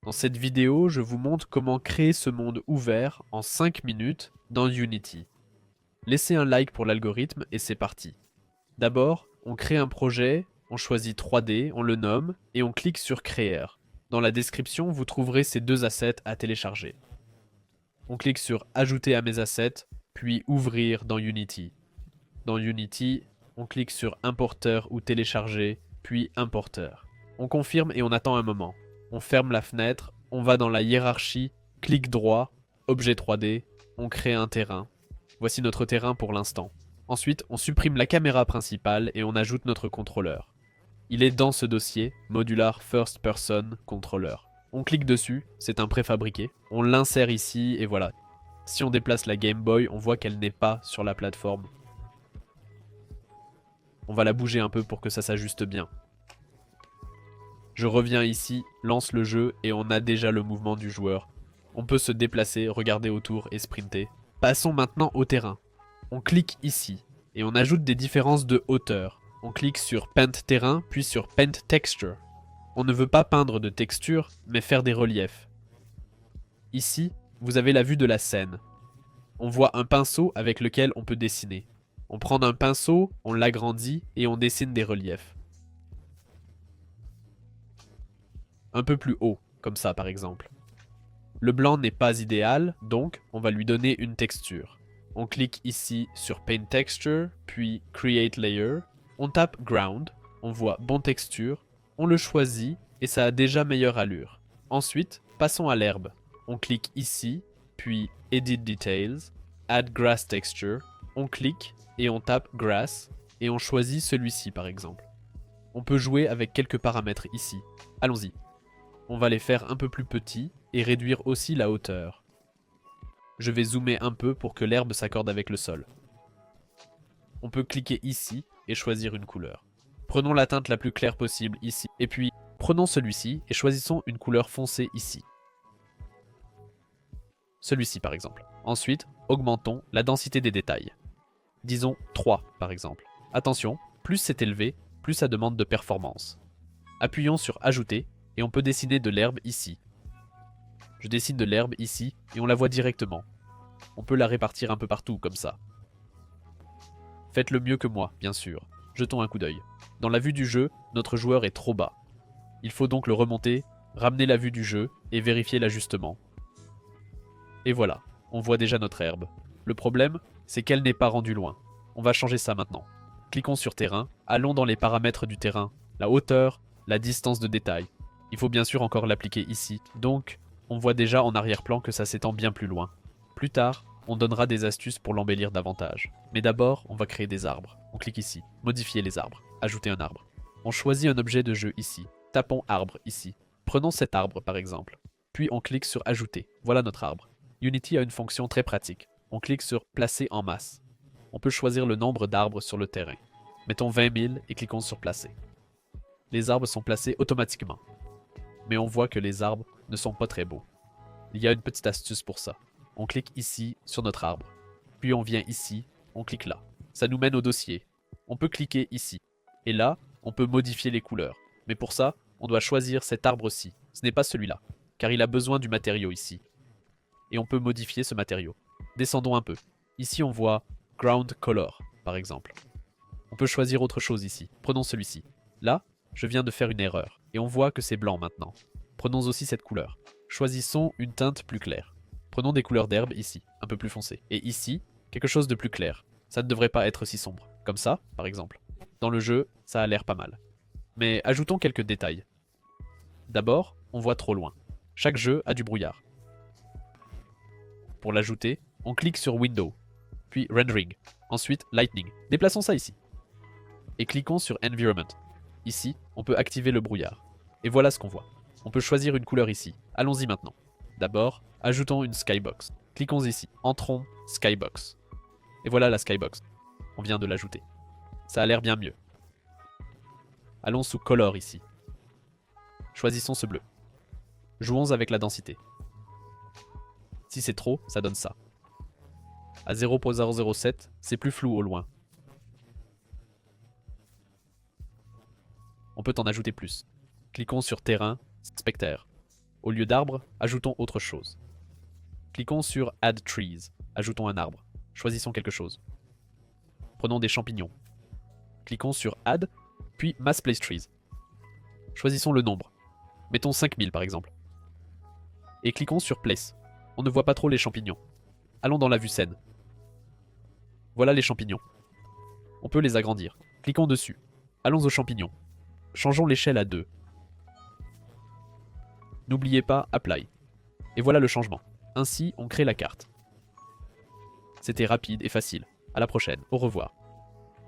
Dans cette vidéo, je vous montre comment créer ce monde ouvert en 5 minutes dans Unity. Laissez un like pour l'algorithme et c'est parti. D'abord, on crée un projet, on choisit 3D, on le nomme et on clique sur Créer. Dans la description, vous trouverez ces deux assets à télécharger. On clique sur Ajouter à mes assets, puis Ouvrir dans Unity. Dans Unity, on clique sur Importeur ou Télécharger, puis Importeur. On confirme et on attend un moment. On ferme la fenêtre, on va dans la hiérarchie, clic droit, objet 3D, on crée un terrain. Voici notre terrain pour l'instant. Ensuite, on supprime la caméra principale et on ajoute notre contrôleur. Il est dans ce dossier, Modular First Person Controller. On clique dessus, c'est un préfabriqué. On l'insère ici et voilà. Si on déplace la Game Boy, on voit qu'elle n'est pas sur la plateforme. On va la bouger un peu pour que ça s'ajuste bien. Je reviens ici, lance le jeu et on a déjà le mouvement du joueur. On peut se déplacer, regarder autour et sprinter. Passons maintenant au terrain. On clique ici et on ajoute des différences de hauteur. On clique sur Paint terrain puis sur Paint texture. On ne veut pas peindre de texture mais faire des reliefs. Ici, vous avez la vue de la scène. On voit un pinceau avec lequel on peut dessiner. On prend un pinceau, on l'agrandit et on dessine des reliefs. Un peu plus haut, comme ça par exemple. Le blanc n'est pas idéal, donc on va lui donner une texture. On clique ici sur Paint Texture, puis Create Layer. On tape Ground, on voit Bon Texture, on le choisit et ça a déjà meilleure allure. Ensuite, passons à l'herbe. On clique ici, puis Edit Details, Add Grass Texture. On clique et on tape Grass et on choisit celui-ci par exemple. On peut jouer avec quelques paramètres ici. Allons-y. On va les faire un peu plus petits et réduire aussi la hauteur. Je vais zoomer un peu pour que l'herbe s'accorde avec le sol. On peut cliquer ici et choisir une couleur. Prenons la teinte la plus claire possible ici, et puis prenons celui-ci et choisissons une couleur foncée ici. Celui-ci par exemple. Ensuite, augmentons la densité des détails. Disons 3 par exemple. Attention, plus c'est élevé, plus ça demande de performance. Appuyons sur Ajouter et on peut dessiner de l'herbe ici. Je dessine de l'herbe ici et on la voit directement. On peut la répartir un peu partout comme ça. Faites-le mieux que moi, bien sûr. Jetons un coup d'œil. Dans la vue du jeu, notre joueur est trop bas. Il faut donc le remonter, ramener la vue du jeu et vérifier l'ajustement. Et voilà, on voit déjà notre herbe. Le problème, c'est qu'elle n'est pas rendue loin. On va changer ça maintenant. Cliquons sur Terrain, allons dans les paramètres du terrain, la hauteur, la distance de détail. Il faut bien sûr encore l'appliquer ici, donc on voit déjà en arrière-plan que ça s'étend bien plus loin. Plus tard, on donnera des astuces pour l'embellir davantage. Mais d'abord, on va créer des arbres. On clique ici, modifier les arbres, ajouter un arbre. On choisit un objet de jeu ici, tapons arbre ici. Prenons cet arbre par exemple. Puis on clique sur ajouter, voilà notre arbre. Unity a une fonction très pratique. On clique sur placer en masse. On peut choisir le nombre d'arbres sur le terrain. Mettons 20 000 et cliquons sur placer. Les arbres sont placés automatiquement. Mais on voit que les arbres ne sont pas très beaux. Il y a une petite astuce pour ça. On clique ici sur notre arbre. Puis on vient ici, on clique là. Ça nous mène au dossier. On peut cliquer ici. Et là, on peut modifier les couleurs. Mais pour ça, on doit choisir cet arbre-ci. Ce n'est pas celui-là, car il a besoin du matériau ici. Et on peut modifier ce matériau. Descendons un peu. Ici, on voit Ground Color, par exemple. On peut choisir autre chose ici. Prenons celui-ci. Là, je viens de faire une erreur. Et on voit que c'est blanc maintenant. Prenons aussi cette couleur. Choisissons une teinte plus claire. Prenons des couleurs d'herbe ici, un peu plus foncées. Et ici, quelque chose de plus clair. Ça ne devrait pas être si sombre. Comme ça, par exemple. Dans le jeu, ça a l'air pas mal. Mais ajoutons quelques détails. D'abord, on voit trop loin. Chaque jeu a du brouillard. Pour l'ajouter, on clique sur Window, puis Rendering, ensuite Lightning. Déplaçons ça ici. Et cliquons sur Environment. Ici, on peut activer le brouillard. Et voilà ce qu'on voit. On peut choisir une couleur ici. Allons-y maintenant. D'abord, ajoutons une Skybox. Cliquons ici. Entrons Skybox. Et voilà la Skybox. On vient de l'ajouter. Ça a l'air bien mieux. Allons sous Color ici. Choisissons ce bleu. Jouons avec la densité. Si c'est trop, ça donne ça. À 0.007, c'est plus flou au loin. On peut en ajouter plus. Cliquons sur Terrain, Spectre. Au lieu d'arbre, ajoutons autre chose. Cliquons sur Add Trees. Ajoutons un arbre. Choisissons quelque chose. Prenons des champignons. Cliquons sur Add, puis Mass Place Trees. Choisissons le nombre. Mettons 5000 par exemple. Et cliquons sur Place. On ne voit pas trop les champignons. Allons dans la vue scène. Voilà les champignons. On peut les agrandir. Cliquons dessus. Allons aux champignons. Changeons l'échelle à 2. N'oubliez pas Apply. Et voilà le changement. Ainsi, on crée la carte. C'était rapide et facile. À la prochaine. Au revoir.